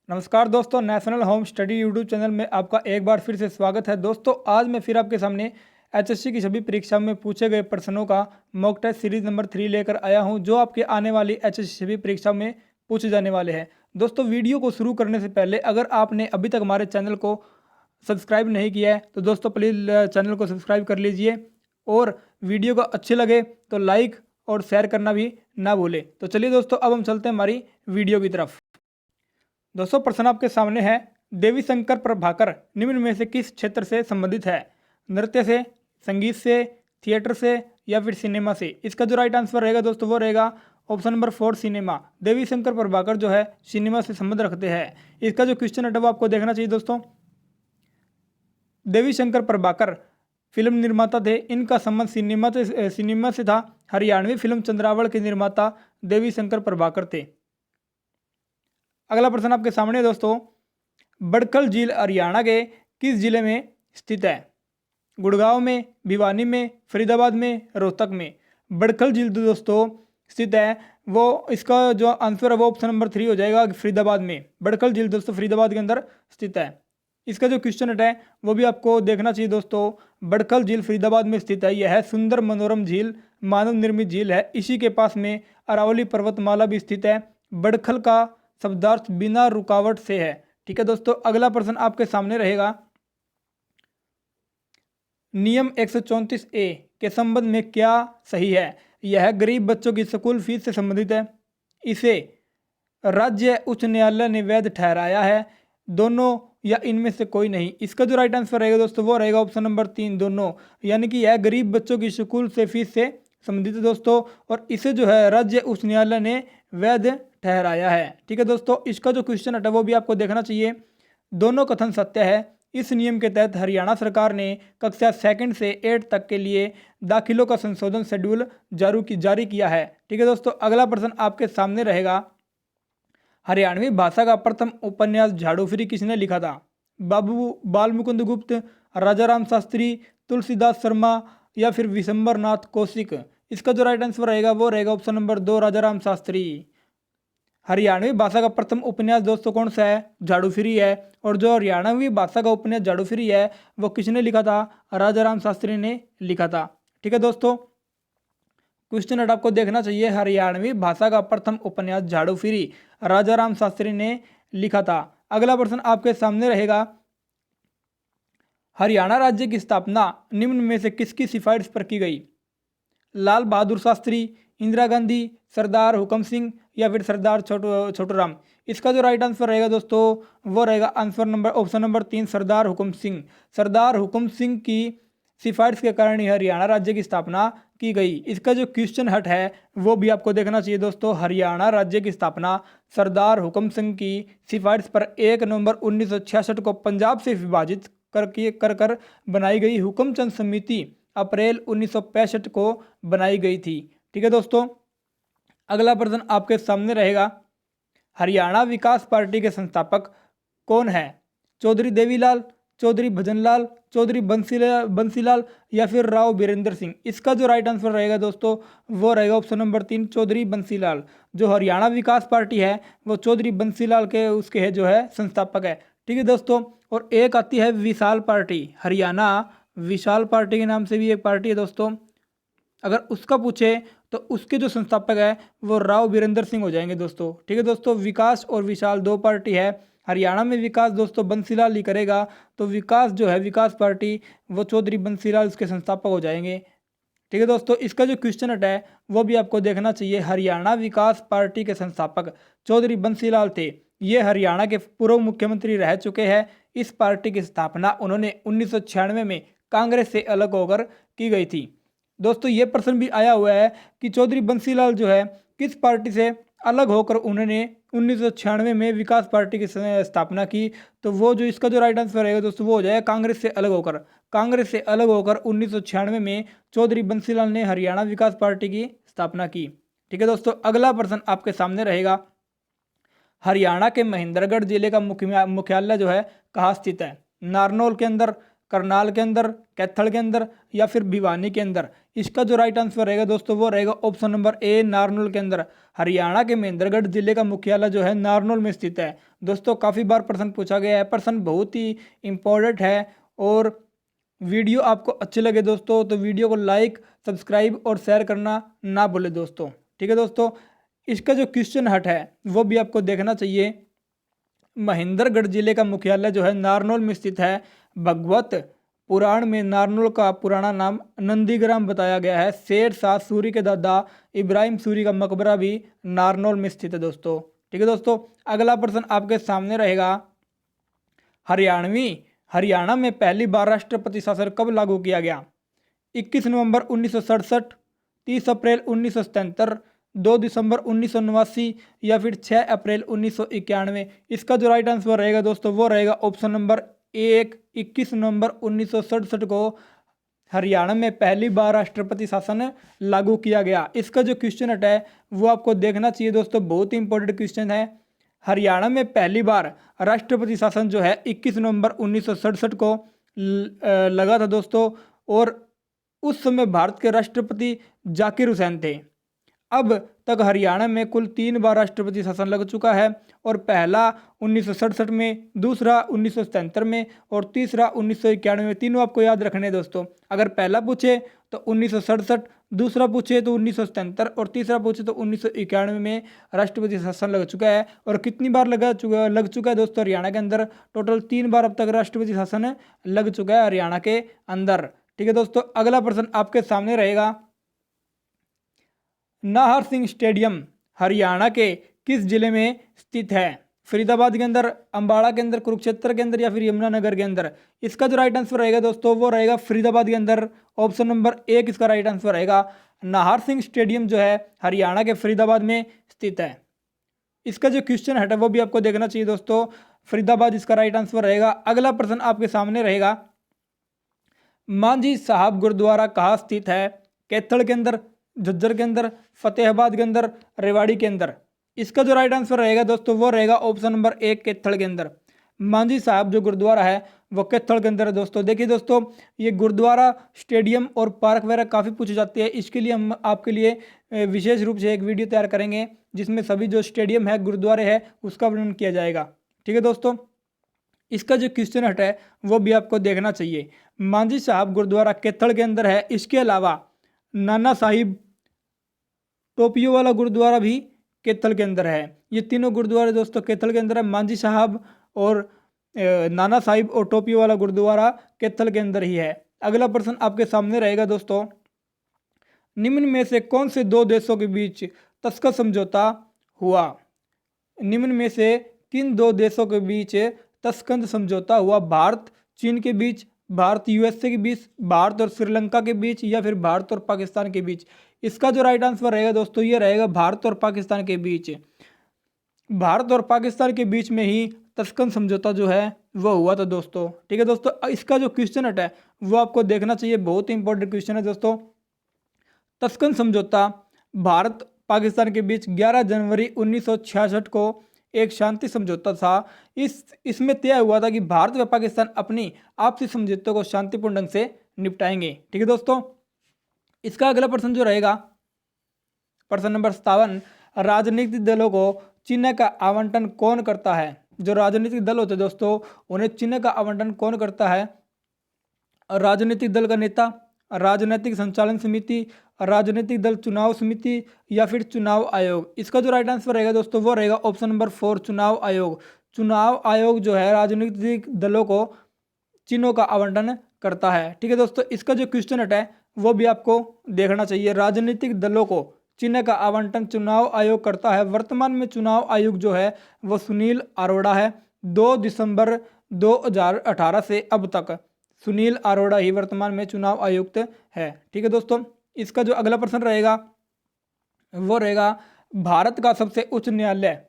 नमस्कार दोस्तों, national home study YouTube channel में आपका एक बार फिर से स्वागत है। दोस्तों आज मैं फिर आपके सामने एचएससी की सभी परीक्षाओं में पूछे गए प्रश्नों का मॉक टेस्ट सीरीज नंबर 3 लेकर आया हूं, जो आपके आने वाली एचएससी सभी परीक्षाओं में पूछे जाने वाले हैं। दोस्तों वीडियो को शुरू करने से पहले अगर आपने अभी तक हमारे चैनल को सब्सक्राइब नहीं किया है तो दोस्तों प्लीज़ चैनल को सब्सक्राइब कर लीजिए और वीडियो को अच्छे लगे तो लाइक और शेयर करना भी ना भूलें। तो चलिए दोस्तों, अब हम चलते हैं हमारी वीडियो की तरफ। दोस्तों प्रश्न आपके सामने है, देवी शंकर प्रभाकर निम्न में से किस क्षेत्र से संबंधित है? नृत्य से, संगीत से, थिएटर से या फिर सिनेमा से? इसका जो राइट आंसर रहेगा दोस्तों वो रहेगा ऑप्शन नंबर 4 सिनेमा। देवी शंकर प्रभाकर जो है सिनेमा से संबंध रखते हैं। इसका जो क्वेश्चन है वो आपको देखना चाहिए दोस्तों। देवी शंकर प्रभाकर फिल्म निर्माता थे, इनका संबंध सिनेमा से था। हरियाणवी फिल्म चंद्रावल के निर्माता देवी शंकर प्रभाकर थे। अगला प्रश्न आपके सामने है दोस्तों, बड़खल झील हरियाणा के किस जिले में स्थित है? गुड़गांव में, भिवानी में, फरीदाबाद में, रोहतक में? बड़खल झील दोस्तों स्थित है वो, इसका जो आंसर है वो ऑप्शन नंबर 3 हो जाएगा, फरीदाबाद में। बड़खल झील दोस्तों फरीदाबाद के अंदर स्थित है। इसका जो क्वेश्चन है वो भी आपको देखना चाहिए दोस्तों। बड़खल झील फरीदाबाद में स्थित है। यह है सुंदर मनोरम झील, मानव निर्मित झील है। इसी के पास में अरावली पर्वतमाला भी स्थित है। बड़खल का शब्दार्थ बिना रुकावट से है। ठीक है दोस्तों, अगला प्रश्न आपके सामने रहेगा, नियम 134 ए के संबंध में क्या सही है? यह गरीब बच्चों की स्कूल फीस से संबंधित है। इसे राज्य उच्च न्यायालय ने वैध ठहराया है। दोनों या इनमें से कोई नहीं? इसका जो राइट आंसर रहेगा दोस्तों वो रहेगा ऑप्शन नंबर 3 दोनों, यानी कि यह गरीब बच्चों की स्कूल से फीस से संबंधित है दोस्तों, और इसे जो है राज्य उच्च न्यायालय ने वैध ठहराया है। ठीक है दोस्तों, इसका जो क्वेश्चन है वो भी आपको देखना चाहिए। दोनों कथन सत्य है। इस नियम के तहत हरियाणा सरकार ने कक्षा 2 से 8 तक के लिए दाखिलों का संशोधन शेड्यूल जारी किया है। ठीक है दोस्तों, अगला प्रश्न आपके सामने रहेगा, हरियाणवी भाषा का प्रथम उपन्यास झाड़ूफिरी किसने लिखा था? बाबू बाल मुकुंद गुप्त, राजा राम शास्त्री, तुलसीदास शर्मा या फिर विशंबर नाथ कौशिक? इसका जो राइट आंसर रहेगा वो रहेगा ऑप्शन नंबर 2 राजा राम शास्त्री। हरियाणवी भाषा का प्रथम उपन्यास दोस्तों कौन सा है? झाड़ूफिरी है। और जो हरियाणवी भाषा का उपन्यास झाड़ूफिरी है वो किसने लिखा था? राजा राम शास्त्री ने लिखा था। ठीक है दोस्तों, क्वेश्चन आपको देखना चाहिए, हरियाणवी भाषा का प्रथम उपन्यास झाड़ूफिरी राजा राम शास्त्री ने लिखा था। अगला प्रश्न आपके सामने रहेगा, हरियाणा राज्य की स्थापना निम्न में से किसकी सिफारिश पर की गई? लाल बहादुर शास्त्री, इंदिरा गांधी, सरदार हुकम सिंह या फिर सरदार छोटूराम? इसका जो राइट आंसर रहेगा दोस्तों वो रहेगा ऑप्शन नंबर 3 सरदार हुकम सिंह। सरदार हुकम सिंह की सिफारिश के कारण ही हरियाणा राज्य की स्थापना की गई। इसका जो क्वेश्चन हट है वो भी आपको देखना चाहिए दोस्तों। हरियाणा राज्य की स्थापना सरदार हुकम सिंह की सिफारिश पर 1 नवंबर 1966 को पंजाब से विभाजित कर बनाई गई हुकमचंद समिति अप्रैल 1965 को बनाई गई थी। ठीक है दोस्तों, अगला प्रश्न आपके सामने रहेगा, हरियाणा विकास पार्टी के संस्थापक कौन है? चौधरी देवीलाल, चौधरी भजनलाल, चौधरी बंसीलाल या फिर राव बीरेंद्र सिंह? इसका जो राइट आंसर रहेगा दोस्तों वो रहेगा ऑप्शन नंबर 3 चौधरी बंसीलाल। जो हरियाणा विकास पार्टी है वो चौधरी बंसीलाल के उसके है जो है संस्थापक है। ठीक है दोस्तों, और एक आती है विशाल पार्टी, हरियाणा विशाल पार्टी के नाम से भी एक पार्टी है दोस्तों। अगर उसका पूछे तो उसके जो संस्थापक है वो राव बीरेंद्र सिंह हो जाएंगे दोस्तों। ठीक है दोस्तों, विकास और विशाल 2 पार्टी है। हरियाणा में विकास दोस्तों बंसीलाल ही करेगा, तो विकास जो है विकास पार्टी वो चौधरी बंसीलाल उसके संस्थापक हो जाएंगे। ठीक है दोस्तों, इसका जो क्वेश्चन है वो भी आपको देखना चाहिए। हरियाणा विकास पार्टी के संस्थापक चौधरी बंसीलाल थे। ये हरियाणा के पूर्व मुख्यमंत्री रह चुके हैं। इस पार्टी की स्थापना उन्होंने 1996 में कांग्रेस से अलग होकर की गई थी। दोस्तों ये प्रश्न भी आया हुआ है कि चौधरी बंसीलाल जो है किस पार्टी से अलग होकर उन्होंने 1996 में विकास पार्टी की स्थापना की? तो वो जो इसका जो राइट आंसर रहेगा दोस्तों वो हो जाएगा कांग्रेस से अलग होकर। कांग्रेस से अलग होकर 1996 में चौधरी बंसीलाल ने हरियाणा विकास पार्टी की स्थापना की। ठीक है दोस्तों, अगला प्रश्न आपके सामने रहेगा, हरियाणा के महेंद्रगढ़ जिले का मुख्यालय जो है कहाँ स्थित है? नारनौल के अंदर, करनाल के अंदर, कैथल के अंदर या फिर भिवानी के अंदर? इसका जो राइट आंसर रहेगा दोस्तों वो रहेगा ऑप्शन नंबर ए, नारनौल के अंदर। हरियाणा के महेंद्रगढ़ जिले का मुख्यालय जो है नारनौल में स्थित है। दोस्तों काफ़ी बार प्रश्न पूछा गया है, प्रश्न बहुत ही इंपॉर्टेंट है। और वीडियो आपको अच्छे लगे दोस्तों तो वीडियो को लाइक, सब्सक्राइब और शेयर करना ना भूले दोस्तों। ठीक है दोस्तों, इसका जो क्वेश्चन हट है वो भी आपको देखना चाहिए। महेंद्रगढ़ जिले का मुख्यालय जो है नारनौल में स्थित है। भगवत पुराण में नारनौल का पुराना नाम नंदीग्राम बताया गया है। शेर शाह सूरी के दादा इब्राहिम सूरी का मकबरा भी नारनौल में स्थित है दोस्तों। ठीक है दोस्तों, अगला प्रश्न आपके सामने रहेगा। हरियाणा में पहली बार राष्ट्रपति शासन कब लागू किया गया? 21 नवंबर 1967, 30 अप्रैल 1977, 2 दिसंबर 1989 या फिर 6 अप्रैल 1991? इसका जो राइट आंसर रहेगा दोस्तों वो रहेगा ऑप्शन नंबर एक, 21 नवंबर 1967 को हरियाणा में पहली बार राष्ट्रपति शासन लागू किया गया। इसका जो क्वेश्चन हटा है वो आपको देखना चाहिए दोस्तों, बहुत ही इंपॉर्टेंट क्वेश्चन है। हरियाणा में पहली बार राष्ट्रपति शासन जो है 21 नवंबर 1967 को लगा था दोस्तों। और उस समय भारत के राष्ट्रपति जाकिर हुसैन थे। अब तक हरियाणा में कुल 3 बार राष्ट्रपति शासन लग चुका है। और पहला 1967 में, दूसरा 1977 में और तीसरा 1991 में। तीनों आपको याद रखने हैं दोस्तों। अगर पहला पूछे तो 1967, दूसरा पूछे तो 1977 और तीसरा पूछे तो 1991 में राष्ट्रपति शासन लग चुका है। और कितनी बार लग चुका है दोस्तों हरियाणा के अंदर? टोटल 3 बार अब तक राष्ट्रपति शासन लग चुका है हरियाणा के अंदर। ठीक है दोस्तों, अगला प्रश्न आपके सामने रहेगा। नाहर सिंह स्टेडियम हरियाणा के किस जिले में स्थित है? फरीदाबाद के अंदर, अम्बाड़ा के अंदर, कुरुक्षेत्र के अंदर या फिर यमुनानगर के अंदर? इसका जो राइट आंसर रहेगा दोस्तों वो रहेगा फरीदाबाद के अंदर। ऑप्शन नंबर एक इसका राइट आंसर रहेगा। नाहर सिंह स्टेडियम जो है हरियाणा के फरीदाबाद में स्थित है। इसका जो क्वेश्चन है वो भी आपको देखना चाहिए दोस्तों। फरीदाबाद इसका राइट आंसर रहेगा। अगला प्रश्न आपके सामने रहेगा। मांझी साहब गुरुद्वारा कहाँ स्थित है? कैथल के अंदर, झज्जर के अंदर, फतेहाबाद के अंदर, रेवाड़ी के अंदर? इसका जो राइट आंसर रहेगा दोस्तों वो रहेगा ऑप्शन नंबर एक, कैथल के अंदर। मांझी साहब जो गुरुद्वारा है वो कैथल के अंदर है दोस्तों। देखिए दोस्तों, ये गुरुद्वारा, स्टेडियम और पार्क वगैरह काफ़ी पूछी जाती है। इसके लिए हम आपके लिए विशेष रूप से एक वीडियो तैयार करेंगे जिसमें सभी जो स्टेडियम है, गुरुद्वारे है, उसका वर्णन किया जाएगा। ठीक है दोस्तों, इसका जो क्वेश्चन हट है वो भी आपको देखना चाहिए। मांझी साहब गुरुद्वारा कैथल के अंदर है। इसके अलावा नाना साहिब टोपियो वाला गुरुद्वारा भी कैथल के अंदर है। ये तीनों गुरुद्वारे दोस्तों कैथल के अंदर है। मांझी साहब और नाना साहिब और टोपियो वाला गुरुद्वारा कैथल के अंदर ही है। अगला प्रश्न आपके सामने रहेगा दोस्तों। निम्न में से कौन से 2 देशों के बीच तस्कत समझौता हुआ? निम्न में से किन 2 देशों के बीच तस्कंद समझौता हुआ? भारत चीन के बीच, भारत यूएसए के बीच, भारत और श्रीलंका के बीच या फिर भारत और पाकिस्तान के बीच? इसका जो राइट आंसर रहेगा दोस्तों ये रहेगा भारत और पाकिस्तान के बीच। भारत और पाकिस्तान के बीच में ही तस्कंद समझौता जो है वो हुआ था दोस्तों। ठीक है दोस्तों, इसका जो क्वेश्चन है वो आपको देखना चाहिए, बहुत ही इंपॉर्टेंट क्वेश्चन है दोस्तों। तस्कंद समझौता भारत पाकिस्तान के बीच 11 जनवरी 1966 को एक शांति समझौता था। इसमें तय हुआ था कि भारत व पाकिस्तान अपनी आपसी समझौतों को शांतिपूर्ण ढंग से निपटाएंगे। ठीक है दोस्तों, इसका अगला प्रश्न जो रहेगा, प्रश्न नंबर 57। राजनीतिक दलों को चिन्ह का आवंटन कौन करता है? जो राजनीतिक दल होते हैं दोस्तों उन्हें चिन्ह का आवंटन कौन करता है? राजनीतिक दल का नेता, राजनीतिक संचालन समिति, राजनीतिक दल चुनाव समिति या फिर चुनाव आयोग? इसका जो राइट आंसर रहेगा दोस्तों वो रहेगा ऑप्शन नंबर 4, चुनाव आयोग। चुनाव आयोग जो है राजनीतिक दलों को चिन्हों का आवंटन करता है। ठीक है दोस्तों, इसका जो क्वेश्चन है वो भी आपको देखना चाहिए। राजनीतिक दलों को चिन्ह का आवंटन चुनाव आयोग करता है। वर्तमान में चुनाव आयोग जो है वो सुनील अरोड़ा है। 2 दिसंबर 2018 से अब तक सुनील अरोड़ा ही वर्तमान में चुनाव आयुक्त है। ठीक है दोस्तों, इसका जो अगला प्रश्न रहेगा वो रहेगा। भारत का सबसे उच्च न्यायालय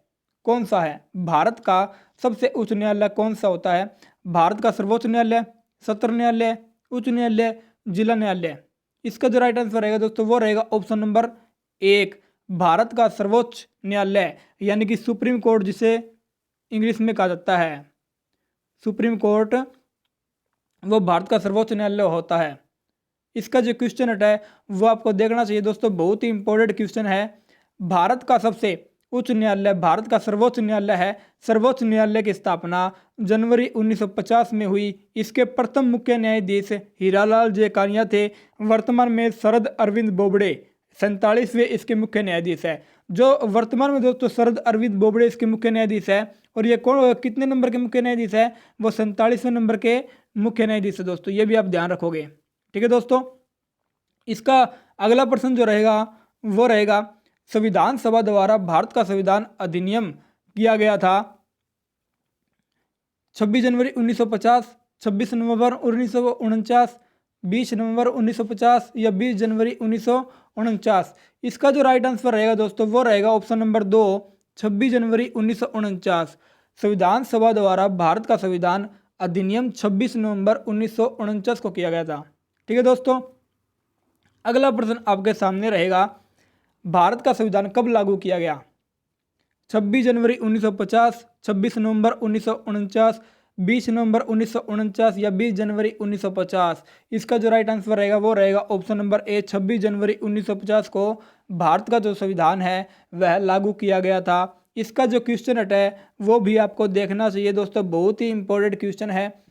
कौन सा है? भारत का सबसे उच्च न्यायालय कौन सा होता है? भारत का सर्वोच्च न्यायालय, सत्र न्यायालय, उच्च न्यायालय, जिला न्यायालय? इसका जो राइट आंसर रहेगा दोस्तों वो रहेगा ऑप्शन नंबर 1, भारत का सर्वोच्च न्यायालय यानी कि सुप्रीम कोर्ट जिसे इंग्लिश में कहा जाता है। सुप्रीम कोर्ट वो भारत का सर्वोच्च न्यायालय होता है। इसका जो क्वेश्चन है वो आपको देखना चाहिए दोस्तों, बहुत ही इंपॉर्टेंट क्वेश्चन है। भारत का सबसे उच्च न्यायालय, भारत का सर्वोच्च न्यायालय है। सर्वोच्च न्यायालय की स्थापना जनवरी 1950 में हुई। इसके प्रथम मुख्य न्यायाधीश हीरालाल जे कानिया थे। वर्तमान में शरद अरविंद बोबड़े 47वें इसके मुख्य न्यायाधीश है। जो वर्तमान में दोस्तों शरद अरविंद बोबड़े इसके मुख्य न्यायाधीश है। और ये कौन, कितने नंबर के मुख्य न्यायाधीश है? वो 47वें नंबर के मुख्य न्यायाधीश है दोस्तों, ये भी आप ध्यान रखोगे। ठीक है दोस्तों, इसका अगला प्रश्न जो रहेगा वो रहेगा, संविधान सभा द्वारा भारत का संविधान अधिनियम किया गया था 26 जनवरी 1950, 26 नवंबर 1949, 20 नवंबर 1950 या 20 जनवरी 1949। इसका जो राइट आंसर रहेगा दोस्तों वो रहेगा ऑप्शन नंबर 2, 26 जनवरी 1949। संविधान सभा द्वारा भारत का संविधान अधिनियम 26 नवंबर 1949 को किया गया था। ठीक है दोस्तों, अगला प्रश्न आपके सामने रहेगा, भारत का संविधान कब लागू किया गया? 26 जनवरी 1950, 26 नवंबर 1949, 20 नवंबर 1949 या 20 जनवरी 1950। इसका जो राइट आंसर रहेगा वो रहेगा ऑप्शन नंबर ए, 26 जनवरी 1950 को भारत का जो संविधान है वह लागू किया गया था। इसका जो क्वेश्चन है वो भी आपको देखना चाहिए दोस्तों, बहुत ही इंपॉर्टेंट क्वेश्चन है।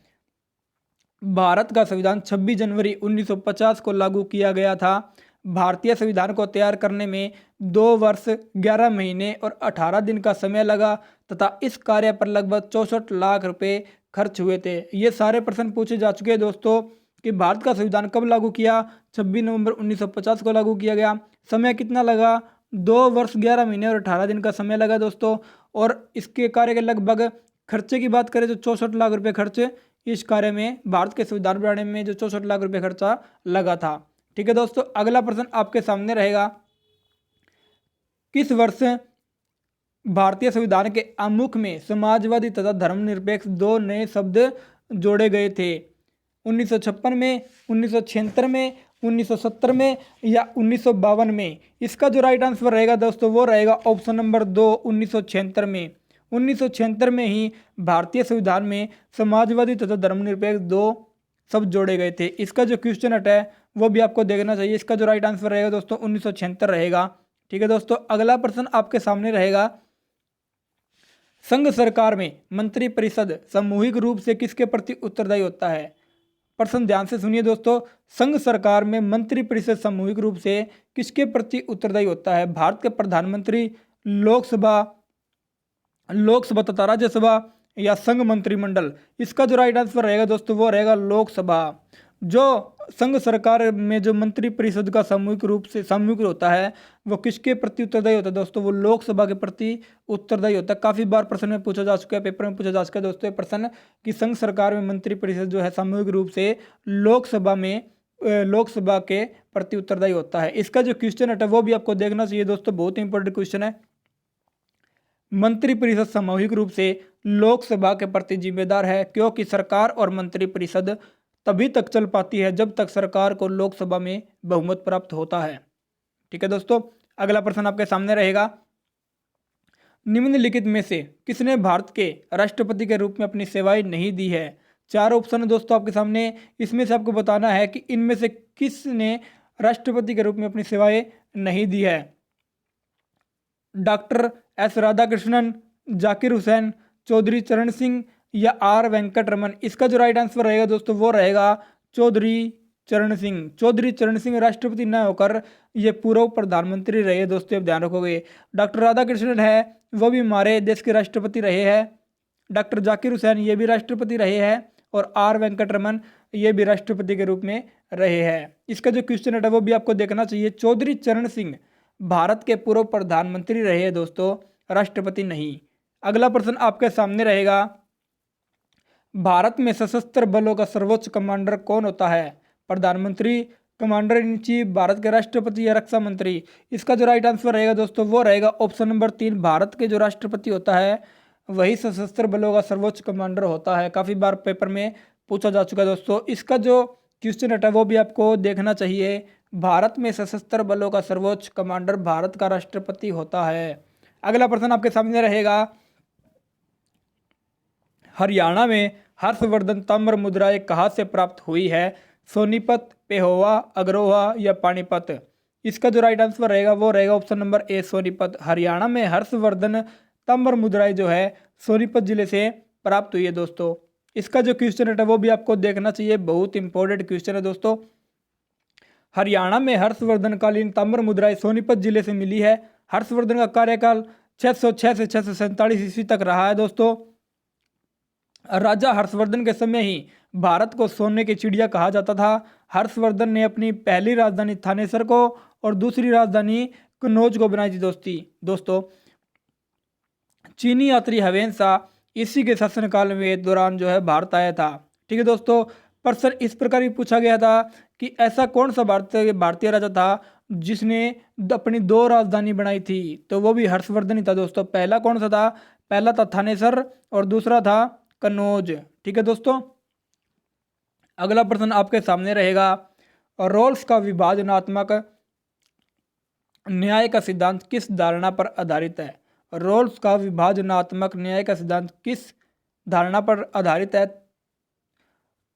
भारत का संविधान 26 जनवरी 1950 को लागू किया गया था। भारतीय संविधान को तैयार करने में 2 वर्ष 11 महीने और 18 दिन का समय लगा तथा इस कार्य पर लगभग 64 लाख रुपए खर्च हुए थे। ये सारे प्रश्न पूछे जा चुके हैं दोस्तों कि भारत का संविधान कब लागू किया? 26 नवंबर 1950 को लागू किया गया। समय कितना लगा? 2 वर्ष 11 महीने और 18 दिन का समय लगा दोस्तों। और इसके कार्य के लगभग खर्चे की बात करें तो 64 लाख रुपये खर्च इस कार्य में, भारत के संविधान बनाने में जो 64 लाख रुपये खर्चा लगा था। ठीक है दोस्तों, अगला प्रश्न आपके सामने रहेगा, किस वर्ष भारतीय संविधान के आमुख में समाजवादी तथा धर्मनिरपेक्ष 2 नए शब्द जोड़े गए थे? 1956 में, 1976 में, 1970 में या 1952 में? इसका जो राइट आंसर रहेगा दोस्तों वो रहेगा ऑप्शन नंबर 2, 1976 में। 1976 में ही भारतीय संविधान में समाजवादी तथा धर्मनिरपेक्ष 2 शब्द जोड़े गए थे। इसका जो क्वेश्चन है वो भी आपको देखना चाहिए। इसका जो राइट आंसर रहेगा दोस्तों 1976 रहेगा। ठीक है दोस्तों, अगला प्रश्न आपके सामने रहेगा, संघ सरकार में मंत्रिपरिषद सामूहिक रूप से किसके प्रति उत्तरदायी होता है? प्रश्न ध्यान से सुनिए दोस्तों, संघ सरकार में मंत्रिपरिषद सामूहिक रूप से किसके प्रति उत्तरदायी होता है? भारत के प्रधानमंत्री, लोकसभा तथा राज्यसभा या संघ मंत्रिमंडल? इसका जो राइट आंसर रहेगा दोस्तों वो रहेगा लोकसभा। जो संघ सरकार में जो मंत्रिपरिषद का सामूहिक होता है वो किसके प्रति उत्तरदायी होता है दोस्तों? वो लोकसभा के प्रति उत्तरदायी होता है। काफी बार प्रश्न में पूछा जा चुका है, पेपर में पूछा जा चुका है दोस्तों ये प्रश्न कि संघ सरकार में मंत्रिपरिषद जो है सामूहिक रूप से लोकसभा के प्रति उत्तरदायी होता है। इसका जो क्वेश्चन है वो भी आपको देखना चाहिए दोस्तों, बहुत इंपॉर्टेंट क्वेश्चन है। मंत्रिपरिषद सामूहिक रूप से लोकसभा के प्रति जिम्मेदार है क्योंकि सरकार और मंत्रिपरिषद तभी तक चल पाती है जब तक सरकार को लोकसभा में बहुमत प्राप्त होता है। ठीक है दोस्तों, अगला प्रश्न आपके सामने रहेगा, निम्नलिखित में से किसने भारत के राष्ट्रपति के रूप में अपनी सेवाएं नहीं दी है? 4 ऑप्शन है दोस्तों आपके सामने, इसमें से आपको बताना है कि इनमें से किसने राष्ट्रपति के रूप में अपनी सेवाएं नहीं दी है। डॉक्टर एस राधाकृष्णन, जाकिर हुसैन, चौधरी चरण सिंह या आर वेंकट रमन? इसका जो राइट आंसर रहेगा दोस्तों वो रहेगा चौधरी चरण सिंह। चौधरी चरण सिंह राष्ट्रपति न होकर ये पूर्व प्रधानमंत्री रहे दोस्तों, आप ध्यान रखोगे। डॉक्टर राधाकृष्णन है वो भी हमारे देश के राष्ट्रपति रहे हैं। डॉक्टर जाकिर हुसैन ये भी राष्ट्रपति रहे हैं और आर वेंकट रमन ये भी राष्ट्रपति के रूप में रहे हैं। इसका जो क्वेश्चन है वो भी आपको देखना चाहिए। चौधरी चरण सिंह भारत के पूर्व प्रधानमंत्री रहे हैं दोस्तों, राष्ट्रपति नहीं। अगला प्रश्न आपके सामने रहेगा, भारत में सशस्त्र बलों का सर्वोच्च कमांडर कौन होता है? प्रधानमंत्री, कमांडर इन चीफ, भारत के राष्ट्रपति या रक्षा मंत्री? इसका जो राइट आंसर रहेगा दोस्तों वो रहेगा ऑप्शन नंबर 3, भारत के जो राष्ट्रपति होता है वही सशस्त्र बलों का सर्वोच्च कमांडर होता है। काफ़ी बार पेपर में पूछा जा चुका है दोस्तों। इसका जो क्वेश्चन है वो भी आपको देखना चाहिए। भारत में सशस्त्र बलों का सर्वोच्च कमांडर भारत का राष्ट्रपति होता है। अगला प्रश्न आपके सामने रहेगा, हरियाणा में हर्षवर्धन ताम्र मुद्राएं कहाँ से प्राप्त हुई है? सोनीपत, पेहोवा, अग्रोहा या पानीपत? इसका जो राइट आंसर रहेगा वो रहेगा option number A, Sonipat. Haryana में हर्षवर्धन ताम्र मुद्राएं जो है सोनीपत जिले से प्राप्त हुई है दोस्तों। इसका जो क्वेश्चन है वो भी आपको देखना चाहिए, बहुत इंपॉर्टेंट क्वेश्चन है दोस्तों। हरियाणा में हर्षवर्धन कालीन ताम्र मुद्राएं सोनीपत जिले से मिली है। हर्षवर्धन का कार्यकाल 606 से 647 ईस्वी तक रहा है दोस्तों। राजा हर्षवर्धन के समय ही भारत को सोने की चिड़िया कहा जाता था। हर्षवर्धन ने अपनी पहली राजधानी थानेसर को और दूसरी राजधानी कन्नौज को बनाई थी दोस्तों। चीनी यात्री हवेन शाह इसी के शासनकाल में दौरान जो है भारत आया था। ठीक है दोस्तों। प्रश्न इस प्रकार भी पूछा गया था कि ऐसा कौन सा भारतीय राजा था जिसने अपनी 2 राजधानी बनाई थी? तो वो भी हर्षवर्धन ही था दोस्तों। पहला कौन सा था? पहला था थानेसर और दूसरा था कन्नौज। ठीक है दोस्तों। अगला प्रश्न आपके सामने रहेगा, रोल्स का विभाजनात्मक न्याय का सिद्धांत किस धारणा पर आधारित है? रोल्स का विभाजनात्मक न्याय का सिद्धांत किस धारणा पर आधारित है?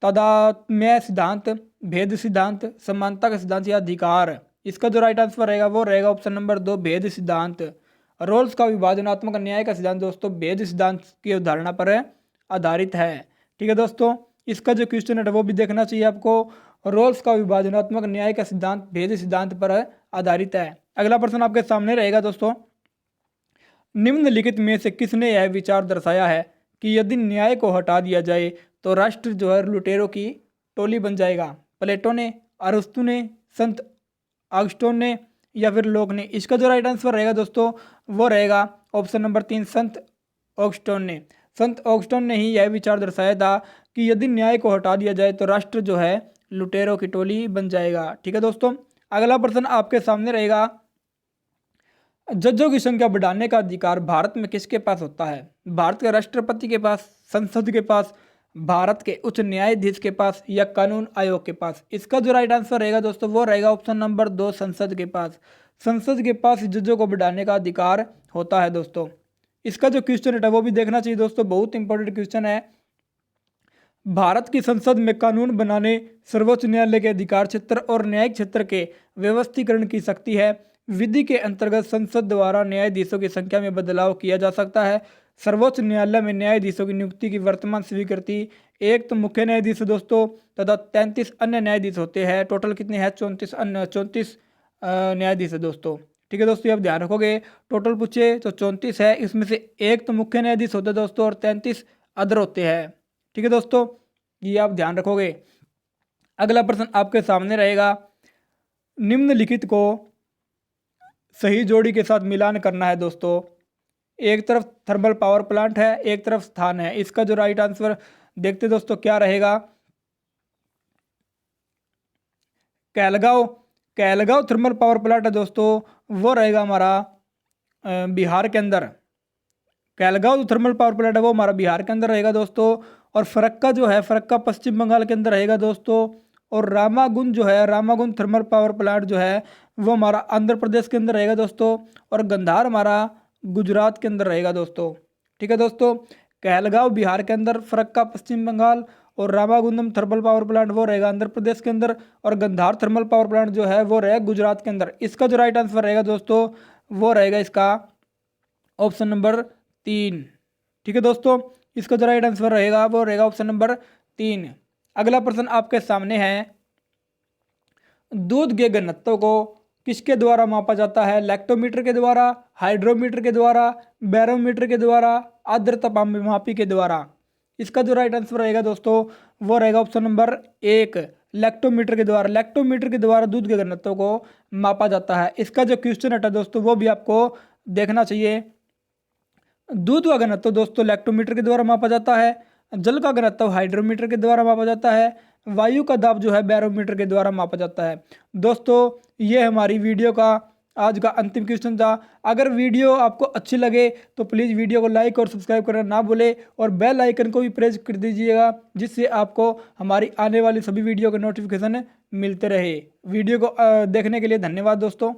तादात्म्य सिद्धांत, भेद सिद्धांत, समानता का सिद्धांत या अधिकार? इसका जो राइट आंसर रहेगा वो रहेगा ऑप्शन नंबर 2, भेद सिद्धांत। रोल्स का विभाजनात्मक न्याय का सिद्धांत दोस्तों भेद सिद्धांत की अवधारणा पर आधारित है। ठीक है दोस्तों। इसका जो क्वेश्चन है वो भी देखना चाहिए आपको। रोल्स का विभाजनात्मक न्याय का सिद्धांत भेद सिद्धांत पर आधारित है। अगला प्रश्न आपके सामने रहेगा दोस्तों, निम्नलिखित में से किसने यह विचार दर्शाया है कि यदि न्याय को हटा दिया जाए तो राष्ट्र जो है लुटेरों की टोली बन जाएगा? प्लेटो ने, अरस्तु ने, संत ऑगस्टिन ने या फिर लोक ने? इसका जो राइट आंसर रहेगा दोस्तों वो रहेगा ऑप्शन नंबर 3, संत ऑगस्टिन ने। संत ऑगस्टिन ने ही यह विचार दर्शाया था कि यदि न्याय को हटा दिया जाए तो राष्ट्र जो है लुटेरों की टोली बन जाएगा। ठीक है दोस्तों। अगला प्रश्न आपके सामने रहेगा, जजों की संख्या बढ़ाने का अधिकार भारत में किसके पास होता है? भारत के राष्ट्रपति के पास, संसद के पास, भारत के उच्च न्यायाधीश के पास या कानून आयोग के पास? इसका जो राइट आंसर रहेगा दोस्तों वो रहेगा ऑप्शन नंबर 2, संसद के पास। संसद के पास जजों को बढ़ाने का अधिकार होता है दोस्तों। इसका जो क्वेश्चन है वो भी देखना चाहिए दोस्तों, बहुत इंपॉर्टेंट क्वेश्चन है। भारत की संसद में कानून बनाने, सर्वोच्च न्यायालय के अधिकार क्षेत्र और न्यायिक क्षेत्र के व्यवस्थीकरण की शक्ति है। विधि के अंतर्गत संसद द्वारा न्यायाधीशों की संख्या में बदलाव किया जा सकता है। सर्वोच्च न्यायालय में न्यायाधीशों की नियुक्ति की वर्तमान स्वीकृति एक तो मुख्य न्यायाधीश दोस्तों तथा 33 अन्य न्यायाधीश होते हैं। टोटल कितने हैं? 34 न्यायाधीश है दोस्तों। ठीक है दोस्तों, ये आप ध्यान रखोगे। टोटल पूछे तो 34 है, इसमें से एक तो मुख्य न्यायाधीश होते हैं दोस्तों और 33 अदर होते हैं। ठीक है दोस्तों, ये आप ध्यान रखोगे। अगला प्रश्न आपके सामने रहेगा, निम्नलिखित को सही जोड़ी के साथ मिलान करना है दोस्तों। एक तरफ थर्मल पावर प्लांट है, एक तरफ स्थान है। इसका जो राइट आंसर देखते दोस्तों क्या रहेगा? कैलगांव थर्मल पावर प्लांट है दोस्तों, वो रहेगा हमारा बिहार के अंदर। कैलगांव थर्मल पावर प्लांट है वो हमारा बिहार के अंदर रहेगा दोस्तों। और फरक्का जो है, फरक्का पश्चिम बंगाल के अंदर रहेगा दोस्तों। और रामागुंज जो है, रामागुंज थर्मल पावर प्लांट जो है वो हमारा आंध्र प्रदेश के अंदर रहेगा दोस्तों। और गंधार हमारा गुजरात के अंदर रहेगा दोस्तों। ठीक है दोस्तों, कहलगांव बिहार के अंदर, फरक्का पश्चिम बंगाल और रामागुंडम थर्मल पावर प्लांट वो रहेगा आंध्र प्रदेश के अंदर। और गंधार थर्मल पावर प्लांट जो है वो रहेगा गुजरात के अंदर। इसका जो राइट आंसर रहेगा दोस्तों वो रहेगा इसका ऑप्शन नंबर 3। ठीक है दोस्तों, इसका जो राइट आंसर रहेगा वो रहेगा ऑप्शन नंबर 3। अगला प्रश्न आपके सामने है, दूध के घनत्व को किसके द्वारा मापा जाता है? लैक्टोमीटर के द्वारा, हाइड्रोमीटर के द्वारा, बैरोमीटर के द्वारा, आर्द्रता मापी के द्वारा? इसका जो राइट आंसर रहेगा दोस्तों वो रहेगा ऑप्शन नंबर 1, लैक्टोमीटर के द्वारा। लैक्टोमीटर के द्वारा दूध के घनत्व को मापा जाता है। इसका जो क्वेश्चन है दोस्तों वो भी आपको देखना चाहिए। दूध का घनत्व दोस्तों लैक्टोमीटर के द्वारा मापा जाता है। जल का घनत्व हाइड्रोमीटर के द्वारा मापा जाता है। वायु का दाब जो है बैरोमीटर के द्वारा मापा जाता है। दोस्तों ये हमारी वीडियो का आज का अंतिम क्वेश्चन था। अगर वीडियो आपको अच्छी लगे तो प्लीज़ वीडियो को लाइक और सब्सक्राइब करना ना भूले और बेल आइकन को भी प्रेस कर दीजिएगा, जिससे आपको हमारी आने वाली सभी वीडियो के नोटिफिकेशन मिलते रहे। वीडियो को देखने के लिए धन्यवाद दोस्तों।